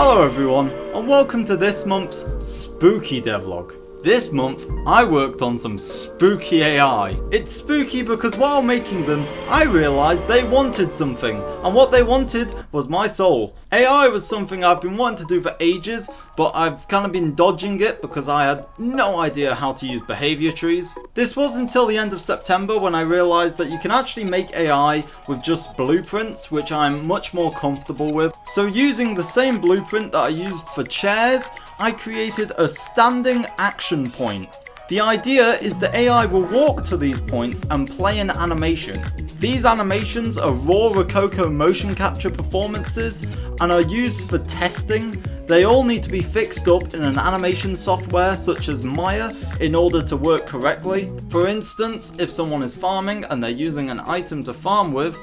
Hello everyone, and welcome to this month's spooky devlog. This month, I worked on some spooky AI. It's spooky because while making them, I realised they wanted something, and what they wanted was my soul. AI was something I've been wanting to do for ages, but I've kind of been dodging it because I had no idea how to use behaviour trees. This was until the end of September when I realised that you can actually make AI with just blueprints, which I'm much more comfortable with. So using the same blueprint that I used for chairs, I created a standing action point. The idea is the AI will walk to these points and play an animation. These animations are raw Rococo motion capture performances and are used for testing. They all need to be fixed up in an animation software such as Maya in order to work correctly. For instance, if someone is farming and they're using an item to farm with,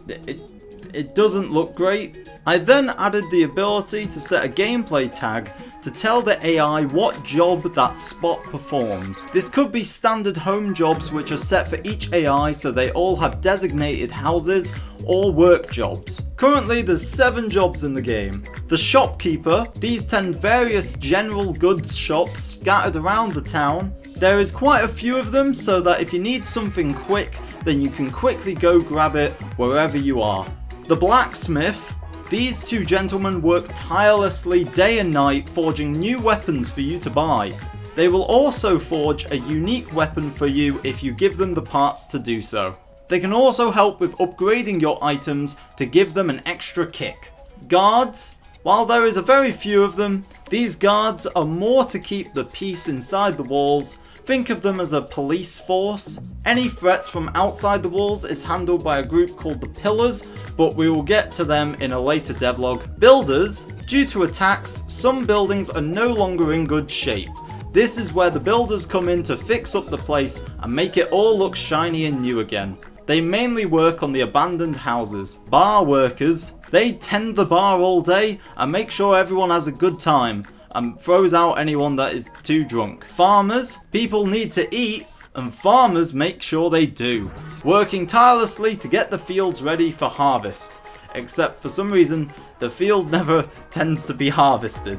it doesn't look great. I then added the ability to set a gameplay tag to tell the AI what job that spot performs. This could be standard home jobs which are set for each AI so they all have designated houses or work jobs. Currently there's 7 jobs in the game. The shopkeeper, these 10 various general goods shops scattered around the town. There is quite a few of them so that if you need something quick, then you can quickly go grab it wherever you are. The blacksmith. These 2 gentlemen work tirelessly day and night forging new weapons for you to buy. They will also forge a unique weapon for you if you give them the parts to do so. They can also help with upgrading your items to give them an extra kick. Guards. While there is a very few of them, these guards are more to keep the peace inside the walls. Think of them as a police force. Any threats from outside the walls is handled by a group called the Pillars, but we will get to them in a later devlog. Builders. Due to attacks, some buildings are no longer in good shape. This is where the builders come in to fix up the place and make it all look shiny and new again. They mainly work on the abandoned houses. Bar workers. They tend the bar all day and make sure everyone has a good time and throws out anyone that is too drunk. Farmers. People need to eat, and farmers make sure they do, working tirelessly to get the fields ready for harvest. Except for some reason, the field never tends to be harvested.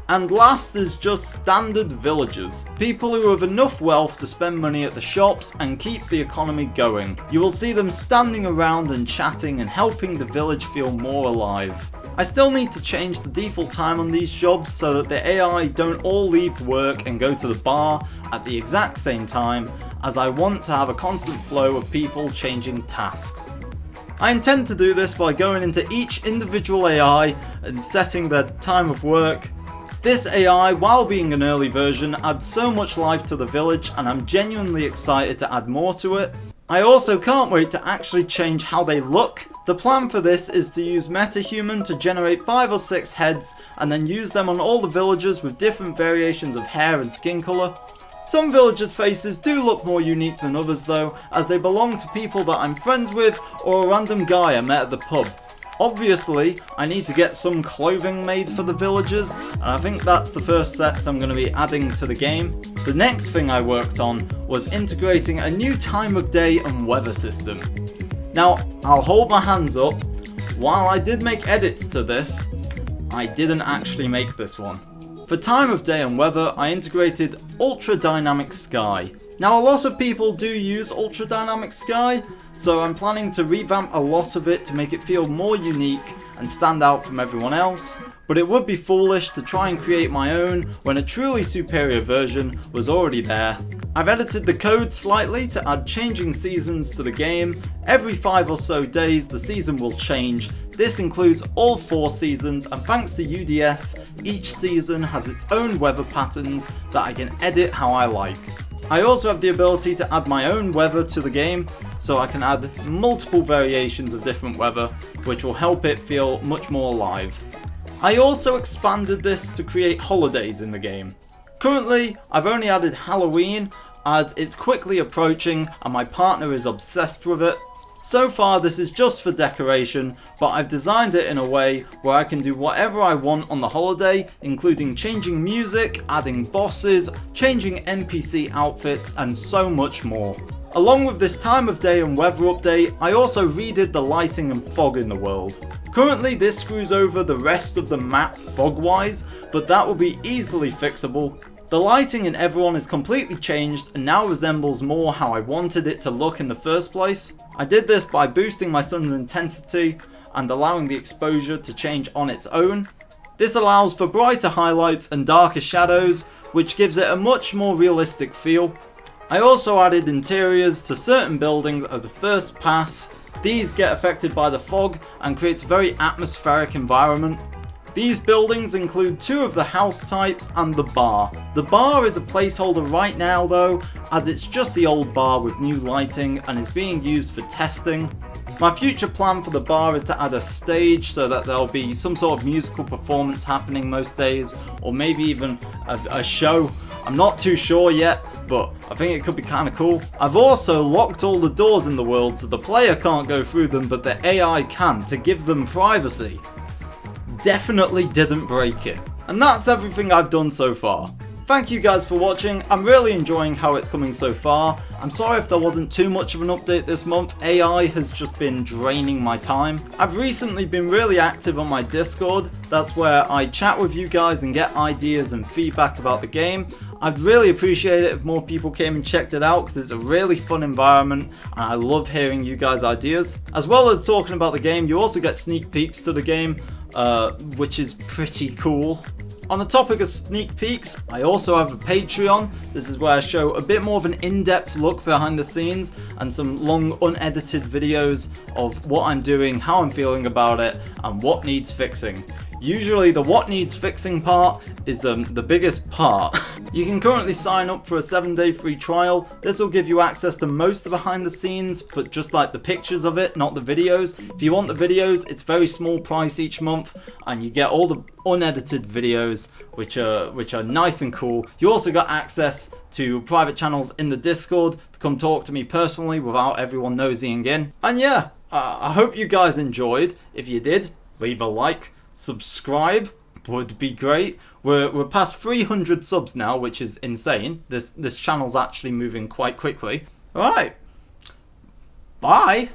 And last is just standard villagers. People who have enough wealth to spend money at the shops and keep the economy going. You will see them standing around and chatting and helping the village feel more alive. I still need to change the default time on these jobs so that the AI don't all leave work and go to the bar at the exact same time, as I want to have a constant flow of people changing tasks. I intend to do this by going into each individual AI and setting their time of work. This AI, while being an early version, adds so much life to the village and I'm genuinely excited to add more to it. I also can't wait to actually change how they look. The plan for this is to use MetaHuman to generate 5 or 6 heads and then use them on all the villagers with different variations of hair and skin colour. Some villagers' faces do look more unique than others though, as they belong to people that I'm friends with or a random guy I met at the pub. Obviously, I need to get some clothing made for the villagers, and I think that's the first sets I'm going to be adding to the game. The next thing I worked on was integrating a new time of day and weather system. Now, I'll hold my hands up, while I did make edits to this, I didn't actually make this one. For time of day and weather, I integrated Ultra Dynamic Sky. Now, a lot of people do use Ultra Dynamic Sky, so I'm planning to revamp a lot of it to make it feel more unique and stand out from everyone else, but it would be foolish to try and create my own when a truly superior version was already there. I've edited the code slightly to add changing seasons to the game. Every 5 or so days the season will change. This includes all 4 seasons, and thanks to UDS, each season has its own weather patterns that I can edit how I like. I also have the ability to add my own weather to the game, so I can add multiple variations of different weather, which will help it feel much more alive. I also expanded this to create holidays in the game. Currently, I've only added Halloween, as it's quickly approaching and my partner is obsessed with it. So far this is just for decoration, but I've designed it in a way where I can do whatever I want on the holiday, including changing music, adding bosses, changing NPC outfits and so much more. Along with this time of day and weather update, I also redid the lighting and fog in the world. Currently this screws over the rest of the map fog-wise, but that will be easily fixable. The lighting in everyone is completely changed and now resembles more how I wanted it to look in the first place. I did this by boosting my sun's intensity and allowing the exposure to change on its own. This allows for brighter highlights and darker shadows, which gives it a much more realistic feel. I also added interiors to certain buildings as a first pass. These get affected by the fog and creates a very atmospheric environment. These buildings include 2 of the house types and the bar. The bar is a placeholder right now though, as it's just the old bar with new lighting and is being used for testing. My future plan for the bar is to add a stage so that there'll be some sort of musical performance happening most days, or maybe even a show. I'm not too sure yet, but I think it could be kind of cool. I've also locked all the doors in the world so the player can't go through them, but the AI can, to give them privacy. Definitely didn't break it. And that's everything I've done so far. Thank you guys for watching. I'm really enjoying how it's coming so far. I'm sorry if there wasn't too much of an update this month. AI has just been draining my time. I've recently been really active on my Discord. That's where I chat with you guys and get ideas and feedback about the game. I'd really appreciate it if more people came and checked it out because it's a really fun environment and I love hearing you guys' ideas. As well as talking about the game, you also get sneak peeks to the game, which is pretty cool. On the topic of sneak peeks, I also have a Patreon. This is where I show a bit more of an in-depth look behind the scenes and some long unedited videos of what I'm doing, how I'm feeling about it, and what needs fixing. Usually the what needs fixing part is the biggest part. You can currently sign up for a 7-day free trial. This will give you access to most of the behind the scenes, but just like the pictures of it, not the videos. If you want the videos, it's very small price each month and you get all the unedited videos which are nice and cool. You also got access to private channels in the Discord to come talk to me personally without everyone nosying in. And yeah, I hope you guys enjoyed. If you did, leave a like. Subscribe would be great. We're past 300 subs now, which is insane. This channel's actually moving quite quickly. Alright. Bye.